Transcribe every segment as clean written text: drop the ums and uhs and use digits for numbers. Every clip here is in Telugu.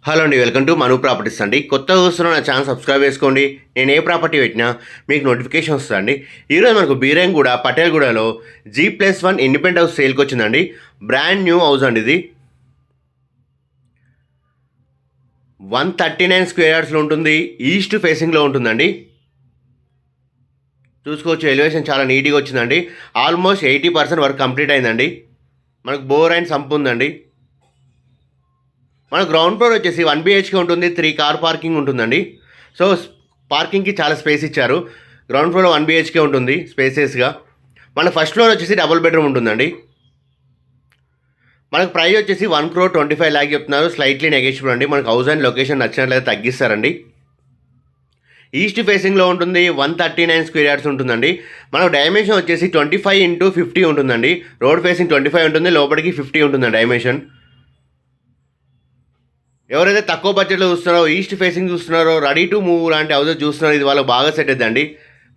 హలో అండి, వెల్కమ్ టు మను ప్రాపర్టీస్ అండి. కొత్తగా చూస్తున్న నా ఛానల్ సబ్స్క్రైబ్ చేసుకోండి. నేను ఏ ప్రాపర్టీ పెట్టినా మీకు నోటిఫికేషన్ వస్తుందండి. ఈరోజు మనకు బీరంగూడ పటేల్గూడలో G+1 ఇండిపెండెంట్ హౌస్ సేల్కి వచ్చిందండి. బ్రాండ్ న్యూ హౌస్ అండి ఇది. 139 స్క్వేర్ యార్డ్స్లో ఉంటుంది. ఈస్ట్ ఫేసింగ్లో ఉంటుందండి. చూసుకోవచ్చు, ఎలివేషన్ చాలా నీట్గా వచ్చిందండి. ఆల్మోస్ట్ 80% వర్క్ కంప్లీట్ అయిందండి. మనకు బోర్ అండ్ సంప్ ఉందండి. మన గ్రౌండ్ ఫ్లోర్ వచ్చేసి 1 BHK ఉంటుంది. 3 కార్ పార్కింగ్ ఉంటుందండి. సో పార్కింగ్కి చాలా స్పేస్ ఇచ్చారు. గ్రౌండ్ ఫ్లోర్ 1 BHK ఉంటుంది స్పేసెస్గా. మన ఫస్ట్ ఫ్లోర్ వచ్చేసి డబుల్ బెడ్రూమ్ ఉంటుందండి. మనకు ప్రైస్ వచ్చేసి 1,25,00,000 చెప్తున్నారు. స్లైట్లీ నెగోషియబుల్ అండి. మనకు హౌస్ అండ్ లొకేషన్ నచ్చినట్లయితే తగ్గిస్తారండి. ఈస్ట్ ఫేసింగ్లో ఉంటుంది. 139 స్క్వేర్ యార్డ్స్ ఉంటుందండి. మనకు డైమెన్షన్ వచ్చేసి 25x50 ఉంటుందండి. రోడ్ ఫేసింగ్ 25 ఉంటుంది, లోపలికి 50 ఉంటుందండి డైమెన్షన్. ఎవరైతే తక్కువ బడ్జెట్లో చూస్తున్నారో, ఈస్ట్ ఫేసింగ్ చూస్తున్నారో, రెడీ టు మూవ్ లాంటి హౌసెస్ చూస్తున్నారో, ఇది వాళ్ళకి బాగా సెట్ అవుతుందండి.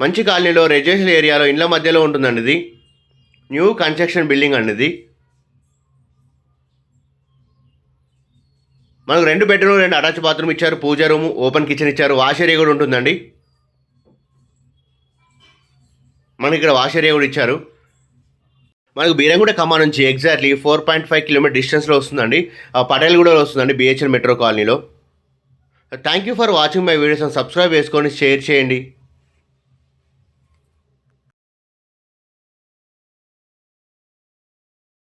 మంచి కాలనీలో, రెసిడెన్షియల్ ఏరియాలో, ఇండ్ల మధ్యలో ఉంటుందండి. ఇది న్యూ కన్స్ట్రక్షన్ బిల్డింగ్ అండి. ఇది మనకు 2 బెడ్రూమ్, 2 అటాచ్ బాత్రూమ్ ఇచ్చారు. పూజ రూమ్, ఓపెన్ కిచెన్ ఇచ్చారు. వాష్ ఏరియా కూడా ఉంటుందండి. మనకి ఇక్కడ వాష్ ఏరియా కూడా ఇచ్చారు. మనకు బీరంగూడ ఖమ్మం నుంచి ఎగ్జాక్ట్లీ 4.5 కిలోమీటర్ డిస్టెన్స్లో వస్తుందండి. పటేల్గూడలో వస్తుందండి, BHL మెట్రో కాలనీలో. Thank you for watching my videos. Subscribe చేసుకొని షేర్ చేయండి.